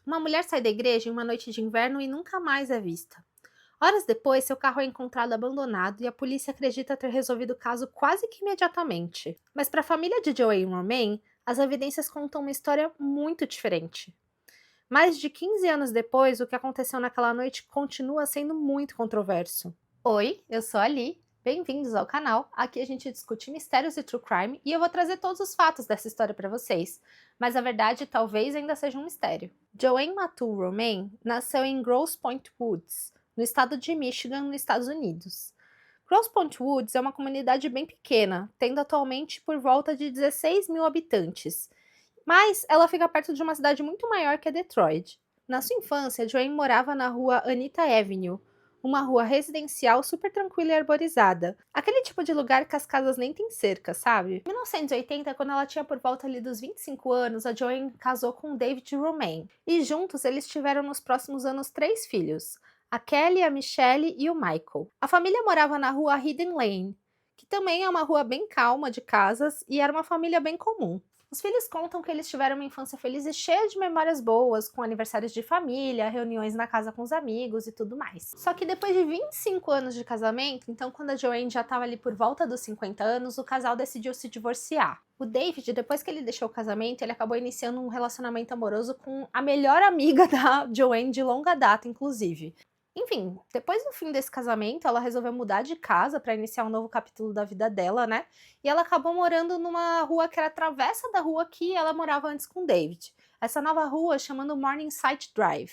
Uma mulher sai da igreja em uma noite de inverno e nunca mais é vista. Horas depois, seu carro é encontrado abandonado e a polícia acredita ter resolvido o caso quase que imediatamente. Mas para a família de Joanne Romain, as evidências contam uma história muito diferente. Mais de 15 anos depois, o que aconteceu naquela noite continua sendo muito controverso. Oi, eu sou a Li. Bem-vindos ao canal. Aqui a gente discute mistérios e true crime e eu vou trazer todos os fatos dessa história para vocês. Mas a verdade talvez ainda seja um mistério. Joanne Matu Romain nasceu em Grosse Pointe Woods, no estado de Michigan, nos Estados Unidos. Grosse Pointe Woods é uma comunidade bem pequena, tendo atualmente por volta de 16 mil habitantes. Mas ela fica perto de uma cidade muito maior que é Detroit. Na sua infância, Joanne morava na rua Anita Avenue, uma rua residencial super tranquila e arborizada. Aquele tipo de lugar que as casas nem têm cerca, sabe? Em 1980, quando ela tinha por volta ali dos 25 anos, a Joanne casou com David Romain. E juntos eles tiveram nos próximos anos 3 filhos, a Kelly, a Michelle e o Michael. A família morava na rua Hidden Lane, que também é uma rua bem calma de casas e era uma família bem comum. Os filhos contam que eles tiveram uma infância feliz e cheia de memórias boas, com aniversários de família, reuniões na casa com os amigos e tudo mais. Só que depois de 25 anos de casamento, então quando a Joanne já estava ali por volta dos 50 anos, o casal decidiu se divorciar. O David, depois que ele deixou o casamento, ele acabou iniciando um relacionamento amoroso com a melhor amiga da Joanne de longa data, inclusive. Enfim, depois do fim desse casamento, ela resolveu mudar de casa para iniciar um novo capítulo da vida dela, né? E ela acabou morando numa rua que era a travessa da rua que ela morava antes com o David. Essa nova rua chamando Morningside Drive.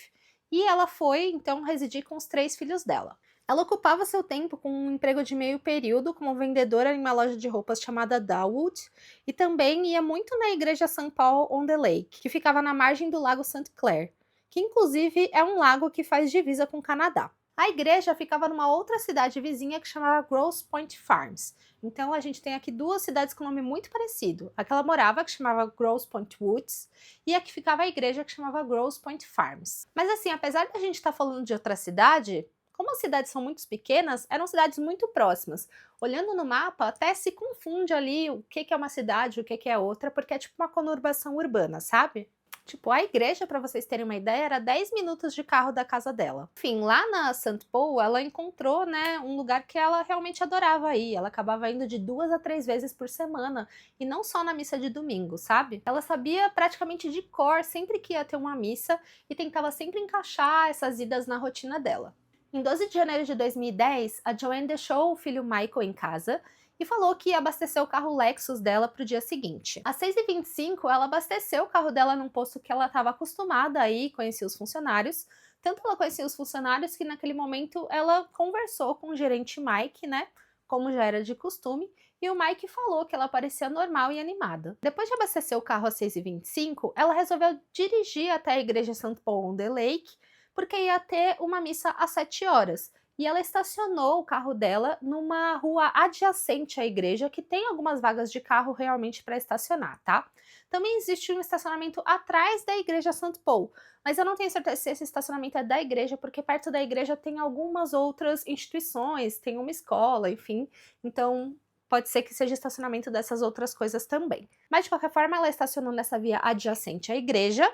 E ela foi, então, residir com os 3 filhos dela. Ela ocupava seu tempo com um emprego de meio período como vendedora em uma loja de roupas chamada Dawood e também ia muito na igreja St. Paul on the Lake, que ficava na margem do lago St. Clair, que inclusive é um lago que faz divisa com o Canadá. A igreja ficava numa outra cidade vizinha que chamava Grosse Pointe Farms. Então a gente tem aqui 2 cidades com nome muito parecido. A que ela morava, que chamava Grosse Pointe Woods, e a que ficava a igreja, que chamava Grosse Pointe Farms. Mas assim, apesar de a gente estar falando de outra cidade, como as cidades são muito pequenas, eram cidades muito próximas. Olhando no mapa, até se confunde ali o que é uma cidade, o que é outra, porque é tipo uma conurbação urbana, sabe? Tipo, a igreja, para vocês terem uma ideia, era 10 minutos de carro da casa dela. Enfim, lá na St. Paul, ela encontrou, né, um lugar que ela realmente adorava ir. Ela acabava indo de 2 a 3 vezes por semana, e não só na missa de domingo, sabe? Ela sabia praticamente de cor sempre que ia ter uma missa e tentava sempre encaixar essas idas na rotina dela. Em 12 de janeiro de 2010, a Joanne deixou o filho Michael em casa e falou que ia abastecer o carro Lexus dela para o dia seguinte. Às 6h25, ela abasteceu o carro dela num posto que ela estava acostumada a ir, conhecia os funcionários. Tanto ela conhecia os funcionários que naquele momento ela conversou com o gerente Mike, né, como já era de costume, e o Mike falou que ela parecia normal e animada. Depois de abastecer o carro às 6h25, ela resolveu dirigir até a igreja St. Paul on the Lake, porque ia ter uma missa às 7 horas. E ela estacionou o carro dela numa rua adjacente à igreja, que tem algumas vagas de carro realmente para estacionar, tá? Também existe um estacionamento atrás da igreja St. Paul, mas eu não tenho certeza se esse estacionamento é da igreja, porque perto da igreja tem algumas outras instituições, tem uma escola, enfim, então pode ser que seja estacionamento dessas outras coisas também. Mas de qualquer forma, ela estacionou nessa via adjacente à igreja,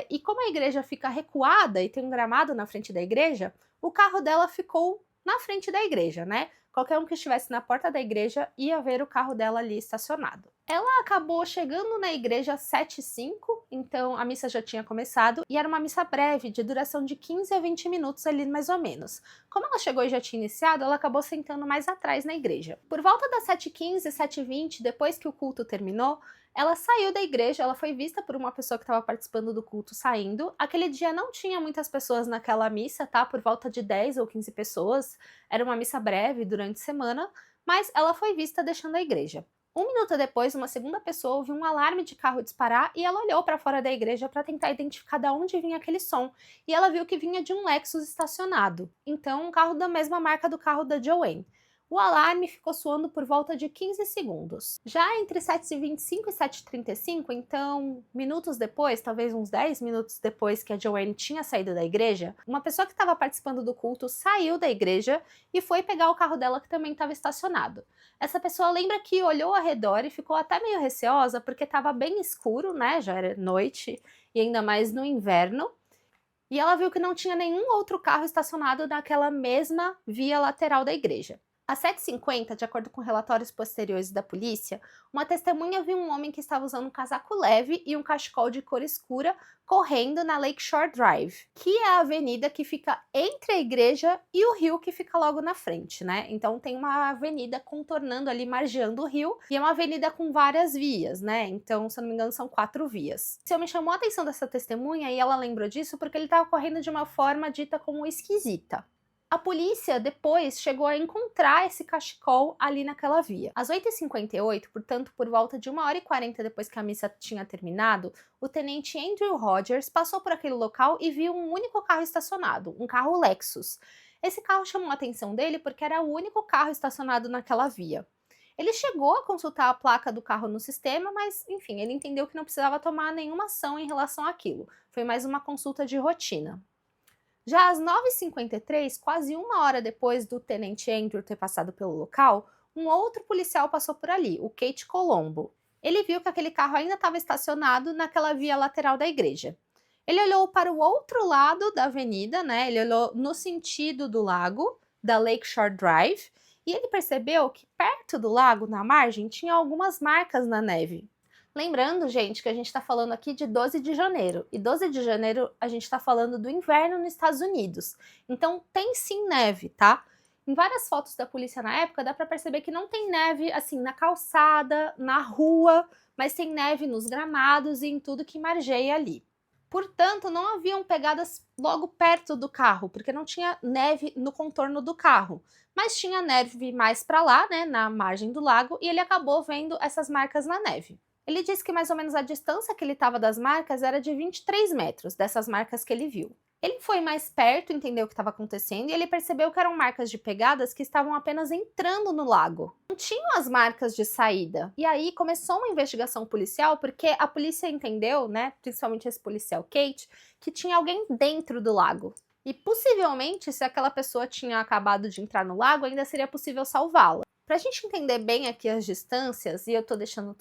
e como a igreja fica recuada e tem um gramado na frente da igreja, o carro dela ficou na frente da igreja, né? Qualquer um que estivesse na porta da igreja ia ver o carro dela ali estacionado. Ela acabou chegando na igreja às 7h05, então a missa já tinha começado, e era uma missa breve, de duração de 15 a 20 minutos ali mais ou menos. Como ela chegou e já tinha iniciado, ela acabou sentando mais atrás na igreja. Por volta das 7h15, 7h20, depois que o culto terminou, ela saiu da igreja, ela foi vista por uma pessoa que estava participando do culto saindo. Aquele dia não tinha muitas pessoas naquela missa, tá? Por volta de 10 ou 15 pessoas. Era uma missa breve durante a semana, mas ela foi vista deixando a igreja. 1 minuto depois, uma segunda pessoa ouviu um alarme de carro disparar e ela olhou para fora da igreja para tentar identificar de onde vinha aquele som. E ela viu que vinha de um Lexus estacionado. Então, um carro da mesma marca do carro da Joanne. O alarme ficou soando por volta de 15 segundos. Já entre 7h25 e 7h35, então minutos depois, talvez uns 10 minutos depois que a Joanne tinha saído da igreja, uma pessoa que estava participando do culto saiu da igreja e foi pegar o carro dela que também estava estacionado. Essa pessoa lembra que olhou ao redor e ficou até meio receosa porque estava bem escuro, né, já era noite, e ainda mais no inverno. E ela viu que não tinha nenhum outro carro estacionado naquela mesma via lateral da igreja. Às 7h50, de acordo com relatórios posteriores da polícia, uma testemunha viu um homem que estava usando um casaco leve e um cachecol de cor escura correndo na Lakeshore Drive, que é a avenida que fica entre a igreja e o rio que fica logo na frente, né? Então tem uma avenida contornando ali, margeando o rio, e é uma avenida com várias vias, né? Então, se eu não me engano, são 4 vias. Esse homem chamou a atenção dessa testemunha e ela lembrou disso porque ele estava correndo de uma forma dita como esquisita. A polícia depois chegou a encontrar esse cachecol ali naquela via. Às 8h58, portanto, por volta de 1h40 depois que a missa tinha terminado, o tenente Andrew Rogers passou por aquele local e viu um único carro estacionado, um carro Lexus. Esse carro chamou a atenção dele porque era o único carro estacionado naquela via. Ele chegou a consultar a placa do carro no sistema, mas, enfim, ele entendeu que não precisava tomar nenhuma ação em relação àquilo. Foi mais uma consulta de rotina. Já às 9h53, quase uma hora depois do tenente Andrew ter passado pelo local, um outro policial passou por ali, o Kate Colombo. Ele viu que aquele carro ainda estava estacionado naquela via lateral da igreja. Ele olhou para o outro lado da avenida, né? Ele olhou no sentido do lago, da Lakeshore Drive, e ele percebeu que perto do lago, na margem, tinha algumas marcas na neve. Lembrando, gente, que a gente está falando aqui de 12 de janeiro, e 12 de janeiro a gente está falando do inverno nos Estados Unidos, então tem sim neve, tá? Em várias fotos da polícia na época dá para perceber que não tem neve assim na calçada, na rua, mas tem neve nos gramados e em tudo que margeia ali. Portanto, não haviam pegadas logo perto do carro, porque não tinha neve no contorno do carro, mas tinha neve mais para lá, né, na margem do lago, e ele acabou vendo essas marcas na neve. Ele disse que mais ou menos a distância que ele estava das marcas era de 23 metros, dessas marcas que ele viu. Ele foi mais perto, entendeu o que estava acontecendo, e ele percebeu que eram marcas de pegadas que estavam apenas entrando no lago. Não tinham as marcas de saída. E aí começou uma investigação policial, porque a polícia entendeu, né, principalmente esse policial Kate, que tinha alguém dentro do lago. E possivelmente, se aquela pessoa tinha acabado de entrar no lago, ainda seria possível salvá-la. Para a gente entender bem aqui as distâncias, e eu tô deixando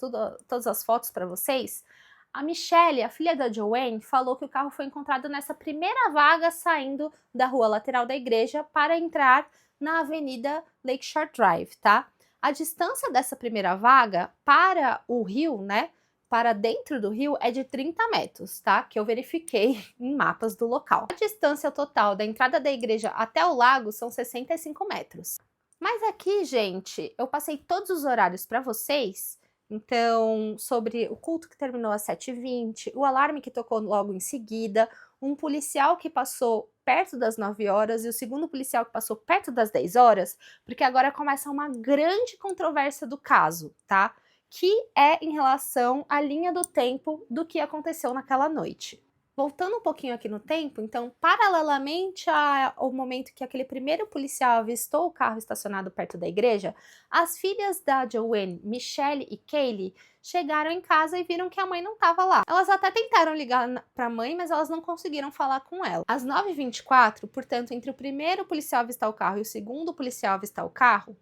todas as fotos para vocês, a Michelle, a filha da Joanne, falou que o carro foi encontrado nessa primeira vaga saindo da rua lateral da igreja para entrar na avenida Lakeshore Drive, tá? A distância dessa primeira vaga para o rio, né, para dentro do rio, é de 30 metros, tá? Que eu verifiquei em mapas do local. A distância total da entrada da igreja até o lago são 65 metros. Mas aqui, gente, eu passei todos os horários para vocês, então, sobre o culto que terminou às 7h20, o alarme que tocou logo em seguida, um policial que passou perto das 9 horas e o segundo policial que passou perto das 10 horas, porque agora começa uma grande controvérsia do caso, tá? Que é em relação à linha do tempo do que aconteceu naquela noite. Voltando um pouquinho aqui no tempo, então, paralelamente ao momento que aquele primeiro policial avistou o carro estacionado perto da igreja, as filhas da Joanne, Michelle e Kaylee, chegaram em casa e viram que a mãe não estava lá. Elas até tentaram ligar para a mãe, mas elas não conseguiram falar com ela. Às 9h24, portanto, entre o primeiro policial avistar o carro e o segundo policial avistar o carro,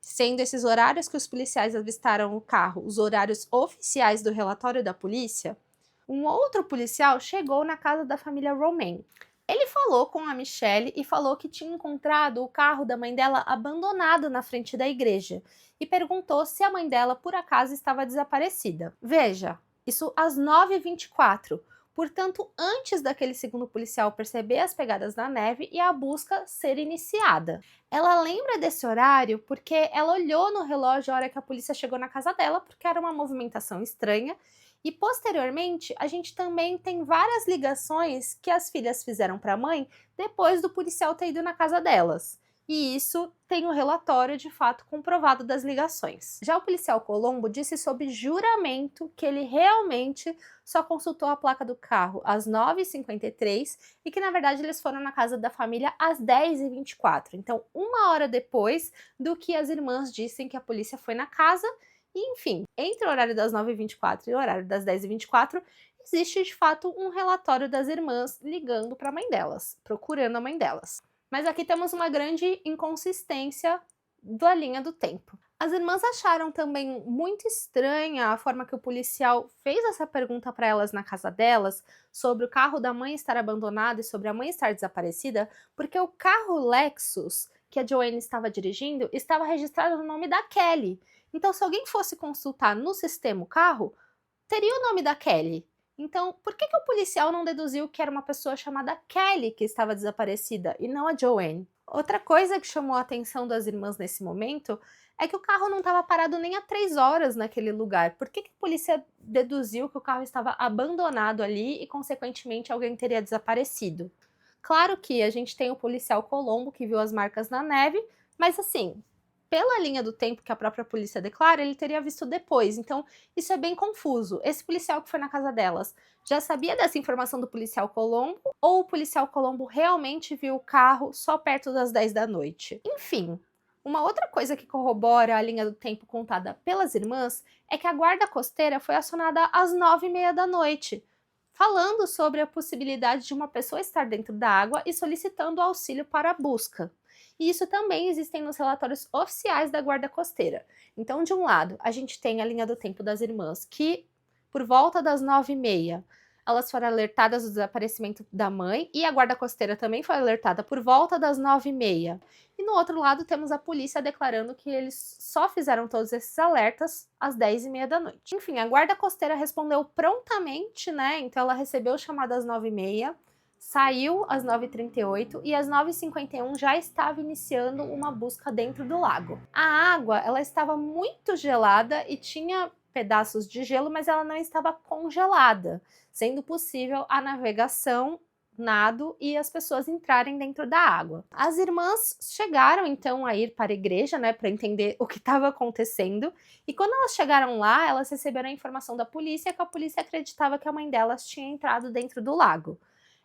sendo esses horários que os policiais avistaram o carro os horários oficiais do relatório da polícia, um outro policial chegou na casa da família Romain. Ele falou com a Michelle e falou que tinha encontrado o carro da mãe dela abandonado na frente da igreja e perguntou se a mãe dela por acaso estava desaparecida. Veja, isso às 9h24, portanto antes daquele segundo policial perceber as pegadas na neve e a busca ser iniciada. Ela lembra desse horário porque ela olhou no relógio a hora que a polícia chegou na casa dela, porque era uma movimentação estranha. E posteriormente, a gente também tem várias ligações que as filhas fizeram para a mãe depois do policial ter ido na casa delas. E isso tem o relatório de fato comprovado das ligações. Já o policial Colombo disse sob juramento que ele realmente só consultou a placa do carro às 9h53 e que na verdade eles foram na casa da família às 10h24. Então, uma hora depois do que as irmãs dissem que a polícia foi na casa. E, enfim, entre o horário das 9h24 e o horário das 10h24, existe de fato um relatório das irmãs ligando para a mãe delas, procurando a mãe delas. Mas aqui temos uma grande inconsistência da linha do tempo. As irmãs acharam também muito estranha a forma que o policial fez essa pergunta para elas na casa delas, sobre o carro da mãe estar abandonado e sobre a mãe estar desaparecida, porque o carro Lexus que a Joanne estava dirigindo estava registrado no nome da Kelly. Então, se alguém fosse consultar no sistema o carro, teria o nome da Kelly. Então, por que o policial não deduziu que era uma pessoa chamada Kelly que estava desaparecida e não a Joanne? Outra coisa que chamou a atenção das irmãs nesse momento é que o carro não estava parado nem há 3 horas naquele lugar. Por que a polícia deduziu que o carro estava abandonado ali e, consequentemente, alguém teria desaparecido? Claro que a gente tem o policial Colombo que viu as marcas na neve, mas assim, pela linha do tempo que a própria polícia declara, ele teria visto depois. Então, isso é bem confuso. Esse policial que foi na casa delas já sabia dessa informação do policial Colombo ou o policial Colombo realmente viu o carro só perto das 10 da noite? Enfim, uma outra coisa que corrobora a linha do tempo contada pelas irmãs é que a guarda costeira foi acionada às 9h30 da noite, falando sobre a possibilidade de uma pessoa estar dentro da água e solicitando auxílio para a busca. E isso também existem nos relatórios oficiais da Guarda Costeira. Então, de um lado, a gente tem a linha do tempo das irmãs, que por volta das 9h30, elas foram alertadas do desaparecimento da mãe, e a Guarda Costeira também foi alertada por volta das 9h30. E no outro lado temos a polícia declarando que eles só fizeram todos esses alertas às 10h30 da noite. Enfim, a Guarda Costeira respondeu prontamente, né? Então ela recebeu o chamado às 9h30, saiu às 9h38 e às 9h51 já estava iniciando uma busca dentro do lago. A água, ela estava muito gelada e tinha pedaços de gelo, mas ela não estava congelada, sendo possível a navegação, nado e as pessoas entrarem dentro da água. As irmãs chegaram então a ir para a igreja, né, para entender o que estava acontecendo, e quando elas chegaram lá, elas receberam a informação da polícia que a polícia acreditava que a mãe delas tinha entrado dentro do lago.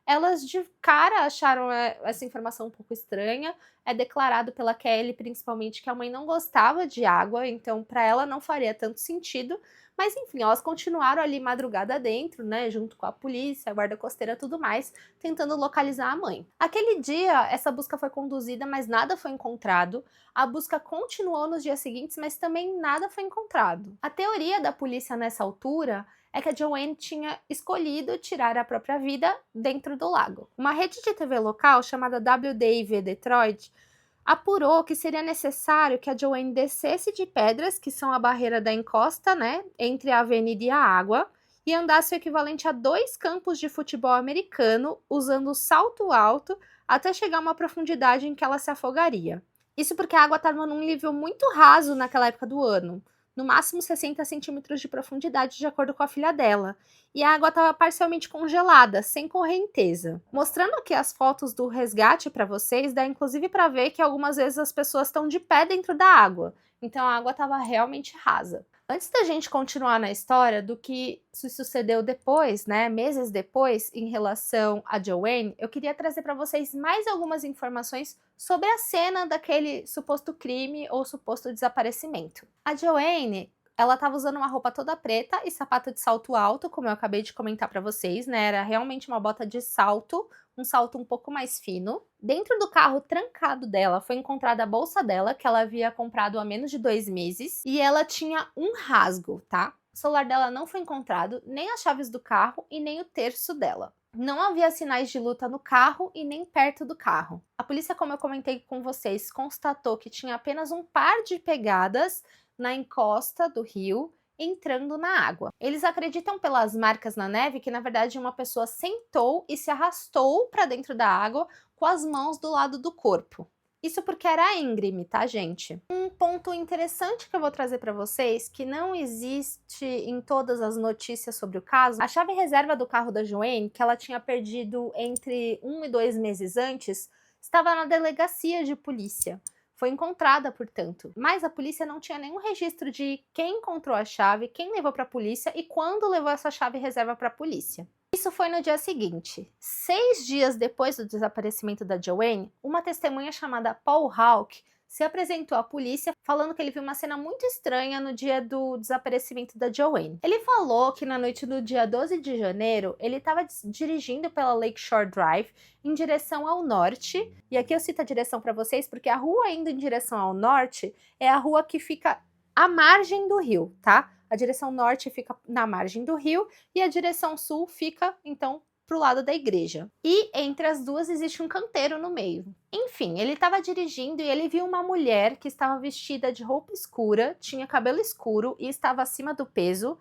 Elas de cara acharam essa informação um pouco estranha. É declarado pela Kelly, principalmente, que a mãe não gostava de água, então para ela não faria tanto sentido. Mas enfim, elas continuaram ali madrugada dentro, né, junto com a polícia, a guarda costeira e tudo mais, tentando localizar a mãe. Aquele dia, essa busca foi conduzida, mas nada foi encontrado. A busca continuou nos dias seguintes, mas também nada foi encontrado. A teoria da polícia nessa altura é que a Joanne tinha escolhido tirar a própria vida dentro do lago. Uma rede de TV local chamada WDIV Detroit apurou que seria necessário que a Joanne descesse de pedras, que são a barreira da encosta, né, entre a avenida e a água, e andasse o equivalente a 2 campos de futebol americano, usando salto alto, até chegar a uma profundidade em que ela se afogaria. Isso porque a água estava num nível muito raso naquela época do ano, no máximo 60 centímetros de profundidade, de acordo com a filha dela. E a água estava parcialmente congelada, sem correnteza. Mostrando aqui as fotos do resgate para vocês, dá inclusive para ver que algumas vezes as pessoas estão de pé dentro da água. Então a água estava realmente rasa. Antes da gente continuar na história do que se sucedeu depois, né, meses depois, em relação a Joanne, eu queria trazer para vocês mais algumas informações sobre a cena daquele suposto crime ou suposto desaparecimento. A Joanne, ela estava usando uma roupa toda preta e sapato de salto alto, como eu acabei de comentar para vocês, né, era realmente uma bota de salto, um salto um pouco mais fino. Dentro do carro trancado dela foi encontrada a bolsa dela, que ela havia comprado há menos de 2 meses, e ela tinha um rasgo, tá? O celular dela não foi encontrado, nem as chaves do carro e nem o terço dela. Não havia sinais de luta no carro e nem perto do carro. A polícia, como eu comentei com vocês, constatou que tinha apenas um par de pegadas na encosta do rio, entrando na água. Eles acreditam pelas marcas na neve que, na verdade, uma pessoa sentou e se arrastou para dentro da água com as mãos do lado do corpo. Isso porque era íngreme, tá, gente? Um ponto interessante que eu vou trazer para vocês, que não existe em todas as notícias sobre o caso, a chave reserva do carro da Joanne, que ela tinha perdido entre 1 e 2 meses antes, estava na delegacia de polícia. Foi encontrada, portanto, mas a polícia não tinha nenhum registro de quem encontrou a chave, quem levou para a polícia e quando levou essa chave reserva para a polícia. Isso foi no dia seguinte. 6 dias depois do desaparecimento da Joanne, uma testemunha chamada Paul Hawk se apresentou à polícia falando que ele viu uma cena muito estranha no dia do desaparecimento da Joanne. Ele falou que na noite do dia 12 de janeiro, ele estava dirigindo pela Lakeshore Drive em direção ao norte, e aqui eu cito a direção para vocês porque a rua indo em direção ao norte é a rua que fica à margem do rio, tá? A direção norte fica na margem do rio e a direção sul fica, então, pro lado da igreja. E entre as duas existe um canteiro no meio. Enfim, ele estava dirigindo e ele viu uma mulher que estava vestida de roupa escura, tinha cabelo escuro e estava acima do peso,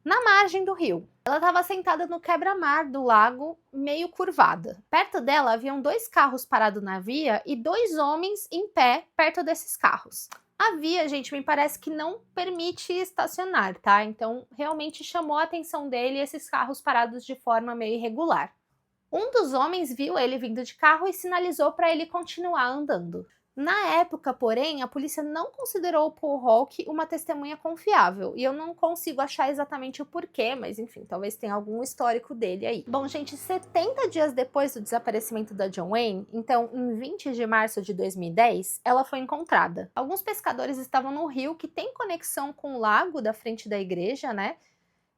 na margem do rio. Ela estava sentada no quebra-mar do lago, meio curvada. Perto dela haviam 2 carros parados na via e 2 homens em pé perto desses carros. A via, gente, me parece que não permite estacionar, tá? Então, realmente chamou a atenção dele esses carros parados de forma meio irregular. Um dos homens viu ele vindo de carro e sinalizou para ele continuar andando. Na época, porém, a polícia não considerou o Paul Hawke uma testemunha confiável, e eu não consigo achar exatamente o porquê, mas enfim, talvez tenha algum histórico dele aí. Bom, gente, 70 dias depois do desaparecimento da John Wayne, então em 20 de março de 2010, ela foi encontrada. Alguns pescadores estavam no rio que tem conexão com o lago da frente da igreja, né?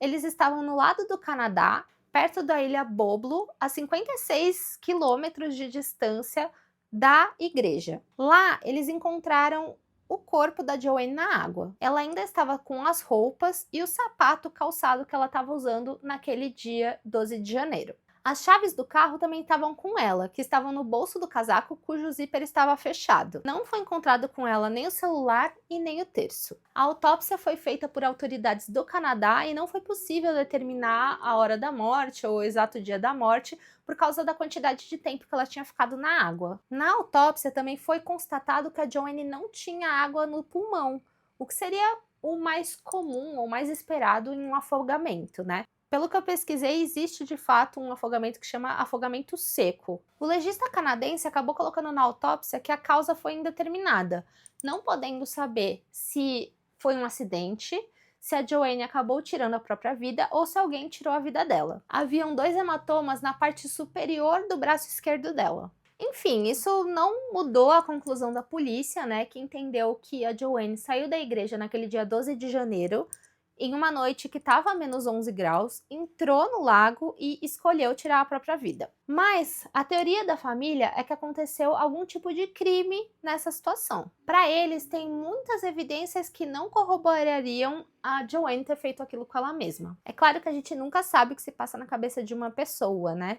Eles estavam no lado do Canadá, perto da ilha Boblo, a 56 quilômetros de distância da igreja. Lá, eles encontraram o corpo da Joanne na água. Ela ainda estava com as roupas e o sapato calçado que ela estava usando naquele dia 12 de janeiro. As chaves do carro também estavam com ela, que estavam no bolso do casaco cujo zíper estava fechado. Não foi encontrado com ela nem o celular e nem o terço. A autópsia foi feita por autoridades do Canadá e não foi possível determinar a hora da morte ou o exato dia da morte por causa da quantidade de tempo que ela tinha ficado na água. Na autópsia também foi constatado que a Joanne não tinha água no pulmão, o que seria o mais comum ou mais esperado em um afogamento, né? Pelo que eu pesquisei, existe de fato um afogamento que chama afogamento seco. O legista canadense acabou colocando na autópsia que a causa foi indeterminada, não podendo saber se foi um acidente, se a Joanne acabou tirando a própria vida ou se alguém tirou a vida dela. Haviam 2 hematomas na parte superior do braço esquerdo dela. Enfim, isso não mudou a conclusão da polícia, né, que entendeu que a Joanne saiu da igreja naquele dia 12 de janeiro, em uma noite que estava a menos 11 graus, entrou no lago e escolheu tirar a própria vida. Mas a teoria da família é que aconteceu algum tipo de crime nessa situação. Para eles, tem muitas evidências que não corroborariam a Joanne ter feito aquilo com ela mesma. É claro que a gente nunca sabe o que se passa na cabeça de uma pessoa, né?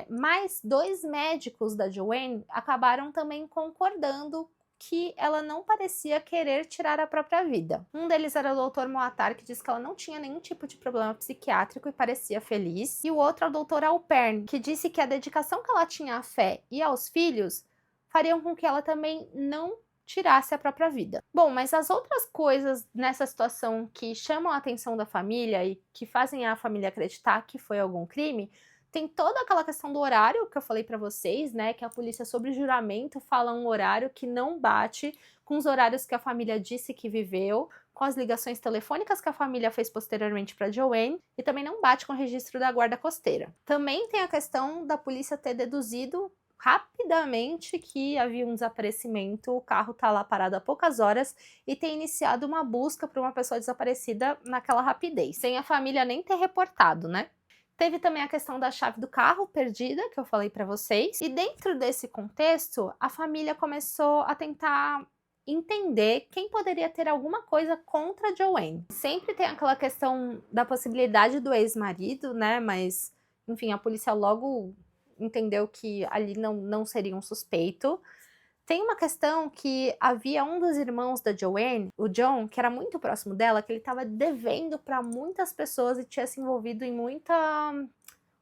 Mas 2 médicos da Joanne acabaram também concordando que ela não parecia querer tirar a própria vida. Um deles era o Dr. Moatar, que disse que ela não tinha nenhum tipo de problema psiquiátrico e parecia feliz. E o outro é o Dr. Alpern, que disse que a dedicação que ela tinha à fé e aos filhos fariam com que ela também não tirasse a própria vida. Bom, mas as outras coisas nessa situação que chamam a atenção da família e que fazem a família acreditar que foi algum crime, tem toda aquela questão do horário que eu falei para vocês, né, que a polícia sobre juramento fala um horário que não bate com os horários que a família disse que viveu, com as ligações telefônicas que a família fez posteriormente para Joanne e também não bate com o registro da guarda costeira. Também tem a questão da polícia ter deduzido rapidamente que havia um desaparecimento, o carro tá lá parado há poucas horas e ter iniciado uma busca por uma pessoa desaparecida naquela rapidez, sem a família nem ter reportado, né? Teve também a questão da chave do carro perdida, que eu falei para vocês. E dentro desse contexto, a família começou a tentar entender quem poderia ter alguma coisa contra a Joanne. Sempre tem aquela questão da possibilidade do ex-marido, né? Mas, enfim, a polícia logo entendeu que ali não seria um suspeito. Tem uma questão que havia um dos irmãos da Joanne, o John, que era muito próximo dela, que ele estava devendo para muitas pessoas e tinha se envolvido em muita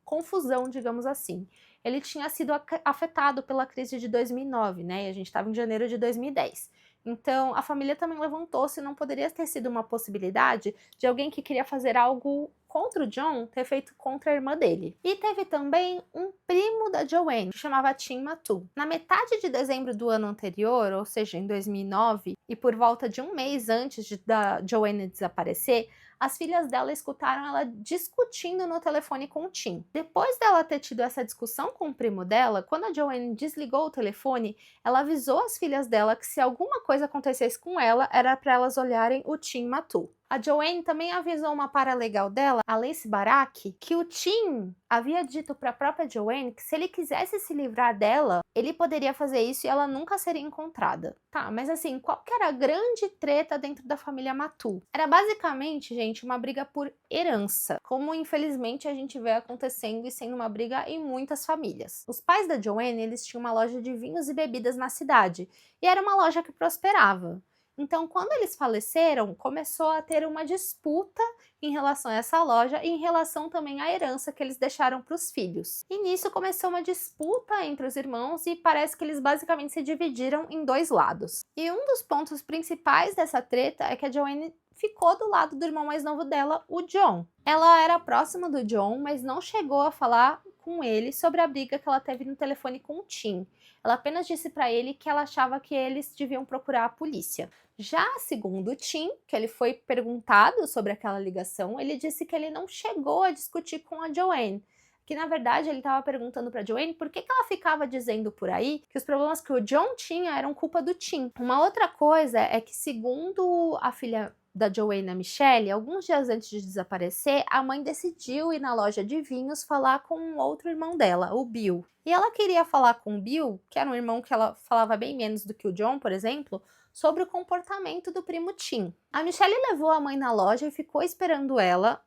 confusão, digamos assim. Ele tinha sido afetado pela crise de 2009, né? E a gente estava em janeiro de 2010. Então, a família também levantou se não poderia ter sido uma possibilidade de alguém que queria fazer algo contra o John ter feito contra a irmã dele. E teve também um primo da Joanne, que chamava Tim Matu. Na metade de dezembro do ano anterior, ou seja, em 2009, e por volta de um mês antes da Joanne desaparecer, as filhas dela escutaram ela discutindo no telefone com o Tim. Depois dela ter tido essa discussão com o primo dela, quando a Joanne desligou o telefone, ela avisou as filhas dela que se alguma coisa acontecesse com ela, era para elas olharem o Tim Matu. A Joanne também avisou uma paralegal dela, a Lacey Barak, que o Tim havia dito para a própria Joanne que se ele quisesse se livrar dela, ele poderia fazer isso e ela nunca seria encontrada. Tá, mas assim, qual que era a grande treta dentro da família Matu? Era basicamente, gente, uma briga por herança, como infelizmente a gente vê acontecendo e sendo uma briga em muitas famílias. Os pais da Joanne, eles tinham uma loja de vinhos e bebidas na cidade, e era uma loja que prosperava. Então, quando eles faleceram, começou a ter uma disputa em relação a essa loja e em relação também à herança que eles deixaram para os filhos. E nisso começou uma disputa entre os irmãos e parece que eles basicamente se dividiram em dois lados. E um dos pontos principais dessa treta é que a Joanne ficou do lado do irmão mais novo dela, o John. Ela era próxima do John, mas não chegou a falar com ele sobre a briga que ela teve no telefone com o Tim. Ela apenas disse para ele que ela achava que eles deviam procurar a polícia. Já segundo o Tim, que ele foi perguntado sobre aquela ligação, ele disse que ele não chegou a discutir com a Joanne, que na verdade ele estava perguntando para Joanne por que ela ficava dizendo por aí que os problemas que o John tinha eram culpa do Tim. Uma outra coisa é que, segundo a filha da Joanne, a Michelle, alguns dias antes de desaparecer, a mãe decidiu ir na loja de vinhos falar com um outro irmão dela, o Bill. E ela queria falar com o Bill, que era um irmão que ela falava bem menos do que o John, por exemplo, sobre o comportamento do primo Tim. A Michelle levou a mãe na loja e ficou esperando ela.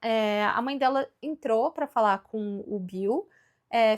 A mãe dela entrou para falar com o Bill,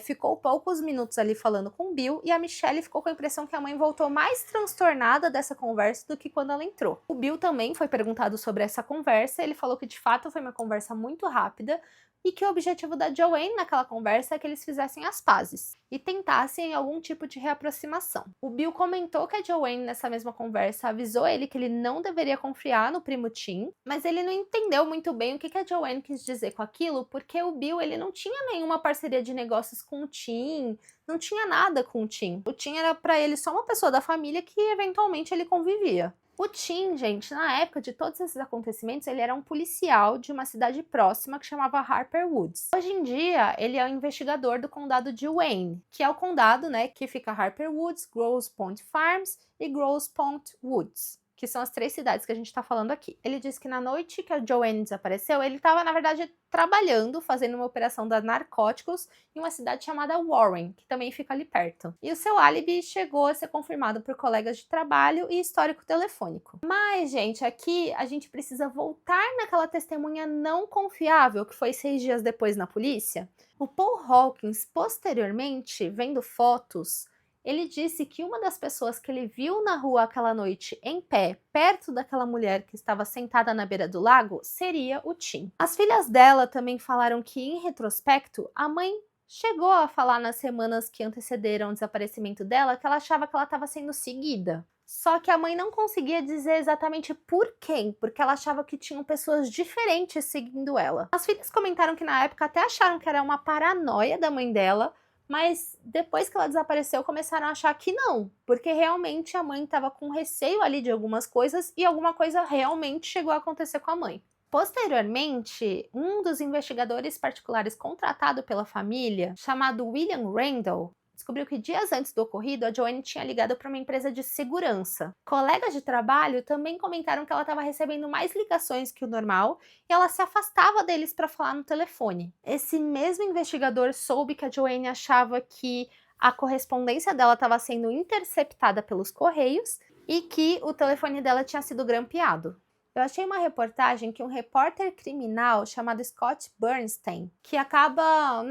ficou poucos minutos ali falando com o Bill e a Michelle ficou com a impressão que a mãe voltou mais transtornada dessa conversa do que quando ela entrou. O Bill também foi perguntado sobre essa conversa, ele falou que de fato foi uma conversa muito rápida e que o objetivo da Joanne naquela conversa é que eles fizessem as pazes e tentassem algum tipo de reaproximação. O Bill comentou que a Joanne nessa mesma conversa avisou ele que ele não deveria confiar no primo Tim, mas ele não entendeu muito bem o que a Joanne quis dizer com aquilo, porque o Bill ele não tinha nenhuma parceria de negócios com o Tim, não tinha nada com o Tim. O Tim era para ele só uma pessoa da família que eventualmente ele convivia. O Tim, gente, na época de todos esses acontecimentos, ele era um policial de uma cidade próxima que chamava Harper Woods. Hoje em dia, ele é o investigador do condado de Wayne, que é o condado, né, que fica Harper Woods, Grosse Pointe Farms e Grosse Pointe Woods, que são as 3 cidades que a gente está falando aqui. Ele disse que na noite que a Joanne desapareceu, ele estava, na verdade, trabalhando, fazendo uma operação de narcóticos em uma cidade chamada Warren, que também fica ali perto. E o seu álibi chegou a ser confirmado por colegas de trabalho e histórico telefônico. Mas, gente, aqui a gente precisa voltar naquela testemunha não confiável que foi 6 dias depois na polícia. O Paul Hawkins, posteriormente, vendo fotos, ele disse que uma das pessoas que ele viu na rua aquela noite em pé, perto daquela mulher que estava sentada na beira do lago, seria o Tim. As filhas dela também falaram que, em retrospecto, a mãe chegou a falar nas semanas que antecederam o desaparecimento dela que ela achava que ela estava sendo seguida. Só que a mãe não conseguia dizer exatamente por quem, porque ela achava que tinham pessoas diferentes seguindo ela. As filhas comentaram que na época até acharam que era uma paranoia da mãe dela, mas depois que ela desapareceu, começaram a achar que não, porque realmente a mãe estava com receio ali de algumas coisas e alguma coisa realmente chegou a acontecer com a mãe. Posteriormente, um dos investigadores particulares contratado pela família, chamado William Randall, descobriu que dias antes do ocorrido, a Joanne tinha ligado para uma empresa de segurança. Colegas de trabalho também comentaram que ela estava recebendo mais ligações que o normal e ela se afastava deles para falar no telefone. Esse mesmo investigador soube que a Joanne achava que a correspondência dela estava sendo interceptada pelos correios e que o telefone dela tinha sido grampeado. Eu achei uma reportagem que um repórter criminal chamado Scott Bernstein, que acaba,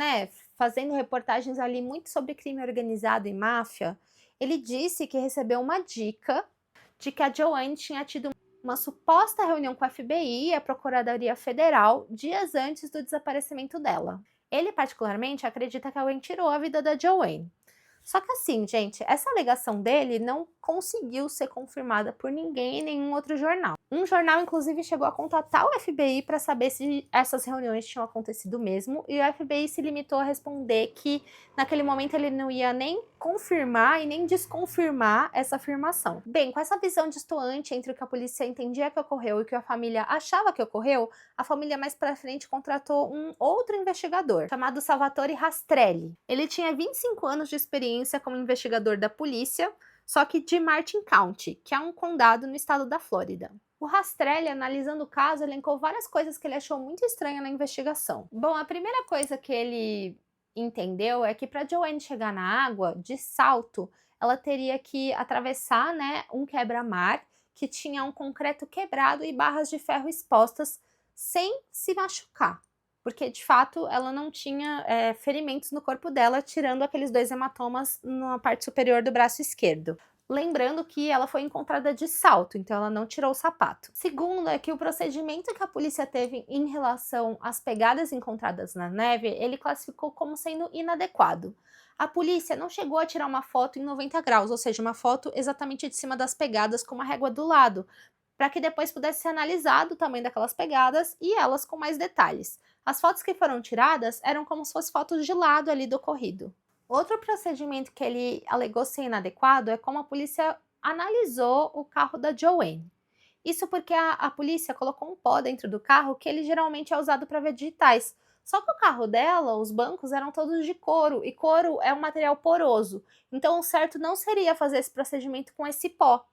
fazendo reportagens ali muito sobre crime organizado e máfia, ele disse que recebeu uma dica de que a Joanne tinha tido uma suposta reunião com a FBI e a Procuradoria Federal dias antes do desaparecimento dela. Ele particularmente acredita que alguém tirou a vida da Joanne. Só que assim, gente, essa alegação dele não conseguiu ser confirmada por ninguém em nenhum outro jornal. Um jornal, inclusive, chegou a contatar o FBI para saber se essas reuniões tinham acontecido mesmo, e o FBI se limitou a responder que, naquele momento, ele não ia nem confirmar e nem desconfirmar essa afirmação. Bem, com essa visão distoante entre o que a polícia entendia que ocorreu e o que a família achava que ocorreu, a família mais pra frente contratou um outro investigador, chamado Salvatore Rastrelli. Ele tinha 25 anos de experiência como investigador da polícia, só que de Martin County, que é um condado no estado da Flórida. O Rastrelli, analisando o caso, elencou várias coisas que ele achou muito estranha na investigação. Bom, a primeira coisa que ele entendeu é que para Joanne chegar na água de salto, ela teria que atravessar, né, um quebra-mar que tinha um concreto quebrado e barras de ferro expostas sem se machucar, porque de fato ela não tinha ferimentos no corpo dela, tirando aqueles 2 hematomas na parte superior do braço esquerdo. Lembrando que ela foi encontrada de salto, então ela não tirou o sapato. Segundo é que o procedimento que a polícia teve em relação às pegadas encontradas na neve, ele classificou como sendo inadequado. A polícia não chegou a tirar uma foto em 90 graus, ou seja, uma foto exatamente de cima das pegadas com uma régua do lado, para que depois pudesse ser analisado o tamanho daquelas pegadas e elas com mais detalhes. As fotos que foram tiradas eram como se fossem fotos de lado ali do ocorrido. Outro procedimento que ele alegou ser inadequado é como a polícia analisou o carro da Joanne. Isso porque a polícia colocou um pó dentro do carro que ele geralmente é usado para ver digitais. Só que o carro dela, os bancos eram todos de couro, e couro é um material poroso. Então o certo não seria fazer esse procedimento com esse pó.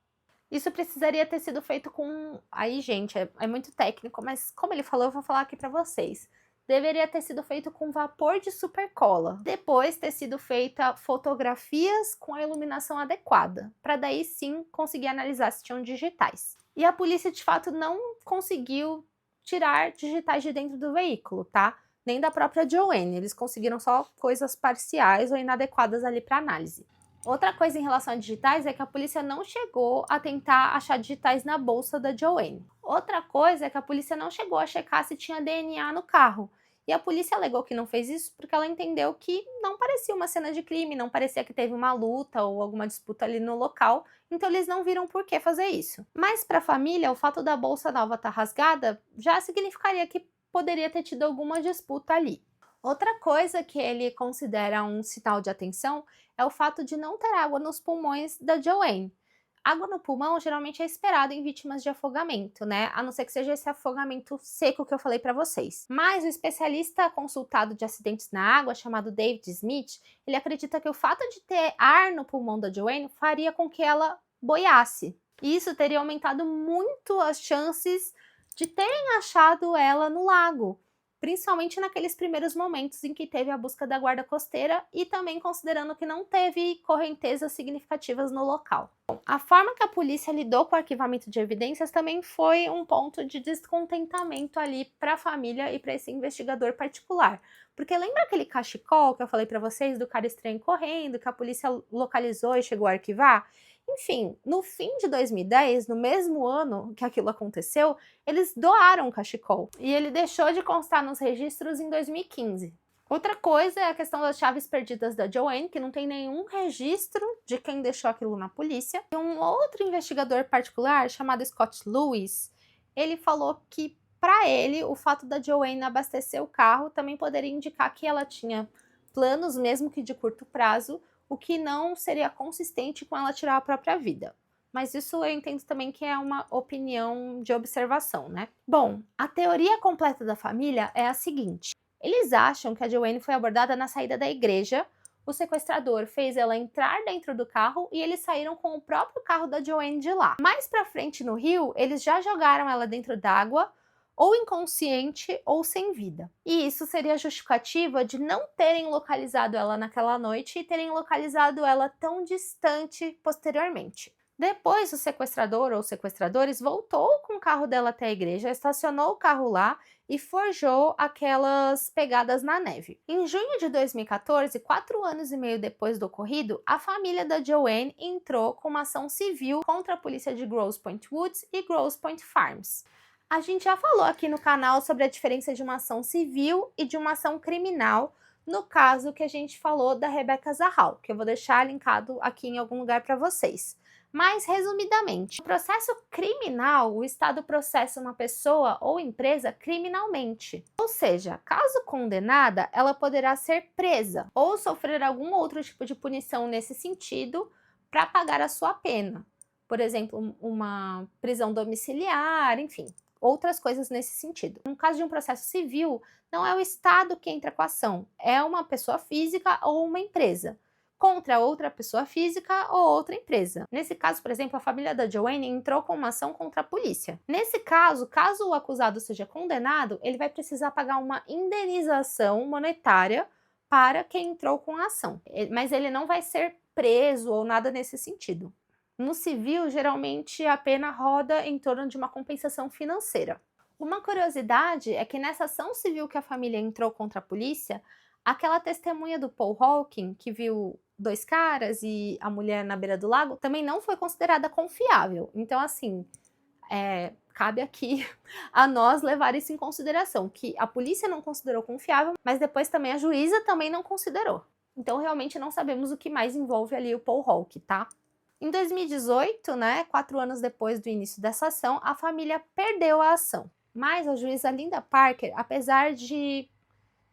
Isso precisaria ter sido feito com... Aí, gente, é muito técnico, mas como ele falou, eu vou falar aqui para vocês. Deveria ter sido feito com vapor de supercola. Depois ter sido feita fotografias com a iluminação adequada, para daí sim conseguir analisar se tinham digitais. E a polícia, de fato, não conseguiu tirar digitais de dentro do veículo, tá? Nem da própria Joanne. Eles conseguiram só coisas parciais ou inadequadas ali para análise. Outra coisa em relação a digitais é que a polícia não chegou a tentar achar digitais na bolsa da Joanne. Outra coisa é que a polícia não chegou a checar se tinha DNA no carro. E a polícia alegou que não fez isso porque ela entendeu que não parecia uma cena de crime, não parecia que teve uma luta ou alguma disputa ali no local, então eles não viram por que fazer isso. Mas para a família, o fato da bolsa nova estar rasgada já significaria que poderia ter tido alguma disputa ali. Outra coisa que ele considera um sinal de atenção é o fato de não ter água nos pulmões da Joanne. Água no pulmão geralmente é esperado em vítimas de afogamento, né? A não ser que seja esse afogamento seco que eu falei para vocês. Mas o especialista consultado de acidentes na água, chamado David Smith, ele acredita que o fato de ter ar no pulmão da Joanne faria com que ela boiasse. E isso teria aumentado muito as chances de terem achado ela no lago, principalmente naqueles primeiros momentos em que teve a busca da guarda costeira e também considerando que não teve correntezas significativas no local. A forma que a polícia lidou com o arquivamento de evidências também foi um ponto de descontentamento ali para a família e para esse investigador particular. Porque lembra aquele cachecol que eu falei para vocês do cara estranho correndo, que a polícia localizou e chegou a arquivar? Enfim, no fim de 2010, no mesmo ano que aquilo aconteceu, eles doaram o cachecol e ele deixou de constar nos registros em 2015. Outra coisa é a questão das chaves perdidas da Joanne, que não tem nenhum registro de quem deixou aquilo na polícia. E um outro investigador particular, chamado Scott Lewis, ele falou que, para ele, o fato da Joanne abastecer o carro também poderia indicar que ela tinha planos, mesmo que de curto prazo, o que não seria consistente com ela tirar a própria vida. Mas isso eu entendo também que é uma opinião de observação, né? Bom, a teoria completa da família é a seguinte. Eles acham que a Joanne foi abordada na saída da igreja, o sequestrador fez ela entrar dentro do carro e eles saíram com o próprio carro da Joanne de lá. Mais pra frente no rio, eles já jogaram ela dentro d'água, ou inconsciente ou sem vida. E isso seria justificativa de não terem localizado ela naquela noite e terem localizado ela tão distante posteriormente. Depois, o sequestrador ou sequestradores voltou com o carro dela até a igreja, estacionou o carro lá e forjou aquelas pegadas na neve. Em junho de 2014, 4 anos e meio depois do ocorrido, a família da Joanne entrou com uma ação civil contra a polícia de Grosse Pointe Woods e Grosse Pointe Farms. A gente já falou aqui no canal sobre a diferença de uma ação civil e de uma ação criminal, no caso que a gente falou da Rebecca Zahau, que eu vou deixar linkado aqui em algum lugar para vocês. Mas, resumidamente, no processo criminal, o Estado processa uma pessoa ou empresa criminalmente. Ou seja, caso condenada, ela poderá ser presa ou sofrer algum outro tipo de punição nesse sentido para pagar a sua pena. Por exemplo, uma prisão domiciliar, enfim, outras coisas nesse sentido. No caso de um processo civil, não é o Estado que entra com a ação, é uma pessoa física ou uma empresa. contra outra pessoa física ou outra empresa. Nesse caso, por exemplo, a família da Joanne entrou com uma ação contra a polícia. Nesse caso, caso o acusado seja condenado, ele vai precisar pagar uma indenização monetária para quem entrou com a ação, mas ele não vai ser preso ou nada nesse sentido. No civil, geralmente a pena roda em torno de uma compensação financeira. Uma curiosidade é que nessa ação civil que a família entrou contra a polícia, aquela testemunha do Paul Hawken, que viu 2 caras e a mulher na beira do lago, também não foi considerada confiável. Então, assim, cabe aqui a nós levar isso em consideração, que a polícia não considerou confiável, mas depois também a juíza também não considerou. Então, realmente não sabemos o que mais envolve ali o Paul Hawken, tá? Em 2018, 4 anos depois do início dessa ação, a família perdeu a ação. Mas a juíza Linda Parker, apesar de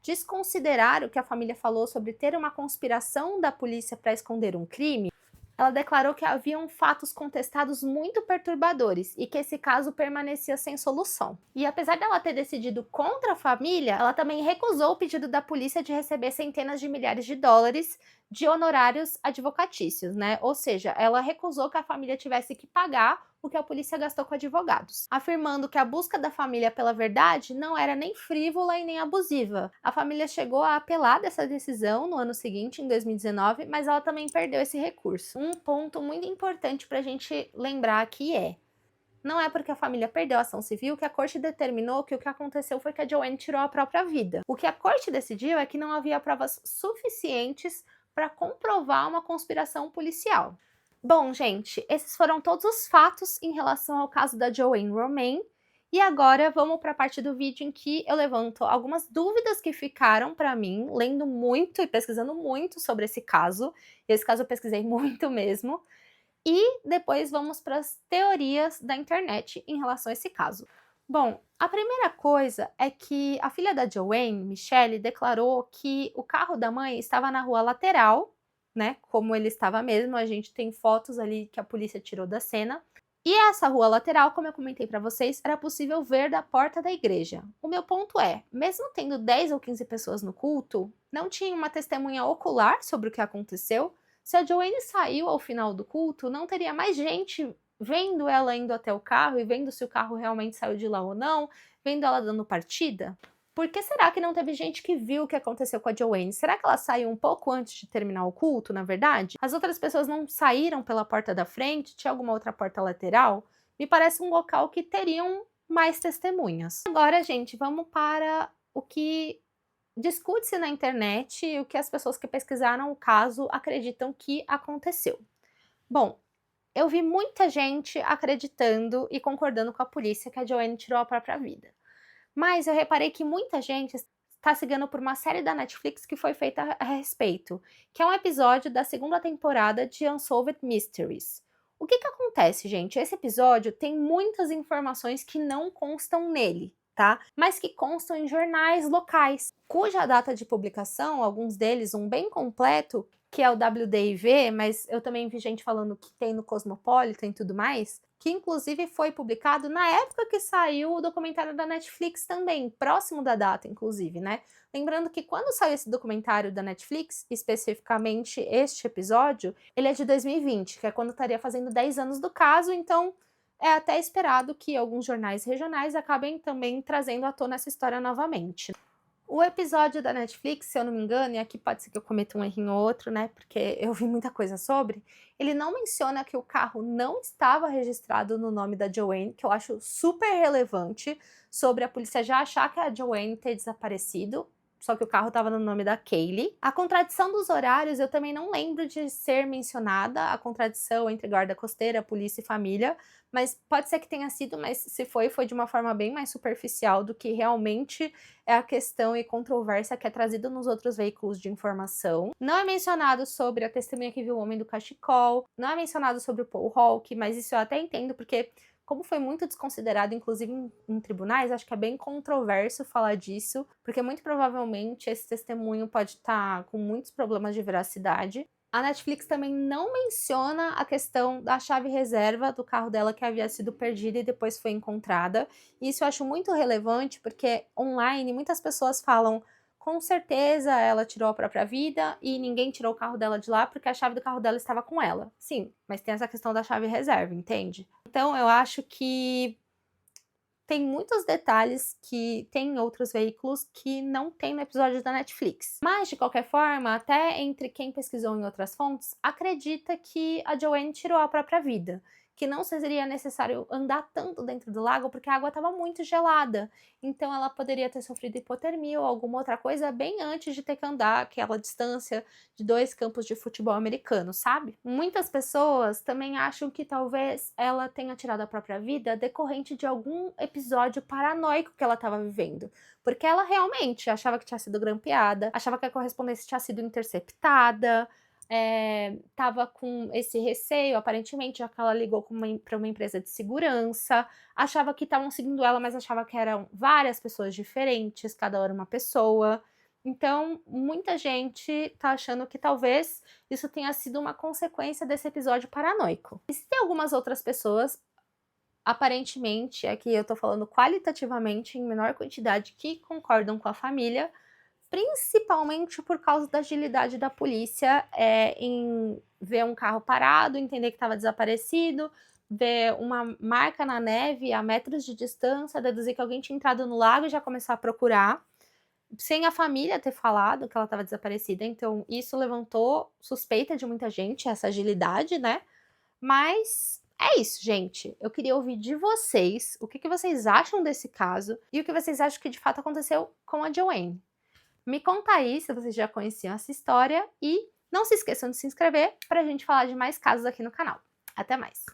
desconsiderar o que a família falou sobre ter uma conspiração da polícia para esconder um crime, ela declarou que haviam fatos contestados muito perturbadores e que esse caso permanecia sem solução. E apesar dela ter decidido contra a família, ela também recusou o pedido da polícia de receber centenas de milhares de dólares de honorários advocatícios, Ou seja, ela recusou que a família tivesse que pagar o que a polícia gastou com advogados, afirmando que a busca da família pela verdade não era nem frívola e nem abusiva. A família chegou a apelar dessa decisão no ano seguinte, em 2019, mas ela também perdeu esse recurso. Um ponto muito importante para a gente lembrar aqui não é porque a família perdeu a ação civil que a corte determinou que o que aconteceu foi que a Joanne tirou a própria vida. O que a corte decidiu é que não havia provas suficientes para comprovar uma conspiração policial. Bom, gente, esses foram todos os fatos em relação ao caso da Joanne Romain. E agora vamos para a parte do vídeo em que eu levanto algumas dúvidas que ficaram para mim, lendo muito e pesquisando muito sobre esse caso. Esse caso eu pesquisei muito mesmo. E depois vamos para as teorias da internet em relação a esse caso. Bom, a primeira coisa é que a filha da Joanne, Michelle, declarou que o carro da mãe estava na rua lateral, como ele estava mesmo. A gente tem fotos ali que a polícia tirou da cena. E essa rua lateral, como eu comentei para vocês, era possível ver da porta da igreja. O meu ponto é, mesmo tendo 10 ou 15 pessoas no culto, não tinha uma testemunha ocular sobre o que aconteceu. Se a Joanne saiu ao final do culto, não teria mais gente vendo ela indo até o carro e vendo se o carro realmente saiu de lá ou não, vendo ela dando partida? Por que será que não teve gente que viu o que aconteceu com a Joanne? Será que ela saiu um pouco antes de terminar o culto, na verdade? As outras pessoas não saíram pela porta da frente? Tinha alguma outra porta lateral? Me parece um local que teriam mais testemunhas. Agora, gente, vamos para o que discute-se na internet e o que as pessoas que pesquisaram o caso acreditam que aconteceu. Bom, eu vi muita gente acreditando e concordando com a polícia que a Joanne tirou a própria vida. Mas eu reparei que muita gente está seguindo por uma série da Netflix que foi feita a respeito, que é um episódio da 2ª temporada de Unsolved Mysteries. O que acontece, gente? Esse episódio tem muitas informações que não constam nele, mas que constam em jornais locais, cuja data de publicação, alguns deles, um bem completo, que é o WDIV, mas eu também vi gente falando que tem no Cosmopolitan e tudo mais, que inclusive foi publicado na época que saiu o documentário da Netflix também, próximo da data, inclusive, Lembrando que quando saiu esse documentário da Netflix, especificamente este episódio, ele é de 2020, que é quando estaria fazendo 10 anos do caso, então é até esperado que alguns jornais regionais acabem também trazendo à tona essa história novamente. O episódio da Netflix, se eu não me engano, e aqui pode ser que eu cometa um errinho ou outro, porque eu vi muita coisa sobre, ele não menciona que o carro não estava registrado no nome da Joanne, que eu acho super relevante, sobre a polícia já achar que a Joanne ter desaparecido, só que o carro estava no nome da Kaylee. A contradição dos horários, eu também não lembro de ser mencionada, a contradição entre guarda costeira, polícia e família, mas pode ser que tenha sido, mas se foi de uma forma bem mais superficial do que realmente é a questão e controvérsia que é trazida nos outros veículos de informação. Não é mencionado sobre a testemunha que viu o homem do cachecol, não é mencionado sobre o Paul Hawken, mas isso eu até entendo, porque como foi muito desconsiderado, inclusive em tribunais, acho que é bem controverso falar disso, porque muito provavelmente esse testemunho pode estar com muitos problemas de veracidade. A Netflix também não menciona a questão da chave reserva do carro dela que havia sido perdida e depois foi encontrada. E isso eu acho muito relevante, porque online muitas pessoas falam com certeza ela tirou a própria vida e ninguém tirou o carro dela de lá porque a chave do carro dela estava com ela. Sim, mas tem essa questão da chave reserva, entende? Então eu acho que tem muitos detalhes que tem em outros veículos que não tem no episódio da Netflix. Mas, de qualquer forma, até entre quem pesquisou em outras fontes, acredita que a Joanne tirou a própria vida, que não seria necessário andar tanto dentro do lago porque a água estava muito gelada. Então ela poderia ter sofrido hipotermia ou alguma outra coisa bem antes de ter que andar aquela distância de 2 campos de futebol americano, sabe? Muitas pessoas também acham que talvez ela tenha tirado a própria vida decorrente de algum episódio paranoico que ela estava vivendo. Porque ela realmente achava que tinha sido grampeada, achava que a correspondência tinha sido interceptada, tava com esse receio, aparentemente, já que ela ligou para uma empresa de segurança, achava que estavam seguindo ela, mas achava que eram várias pessoas diferentes, cada hora uma pessoa. Então, muita gente tá achando que talvez isso tenha sido uma consequência desse episódio paranoico. Existem algumas outras pessoas, aparentemente, aqui eu tô falando qualitativamente, em menor quantidade, que concordam com a família, principalmente por causa da agilidade da polícia em ver um carro parado, entender que estava desaparecido, ver uma marca na neve a metros de distância, deduzir que alguém tinha entrado no lago e já começar a procurar, sem a família ter falado que ela estava desaparecida. Então, isso levantou suspeita de muita gente, essa agilidade, né? Mas é isso, gente. Eu queria ouvir de vocês o que vocês acham desse caso e o que vocês acham que de fato aconteceu com a Joanne. Me conta aí se vocês já conheciam essa história e não se esqueçam de se inscrever para a gente falar de mais casos aqui no canal. Até mais!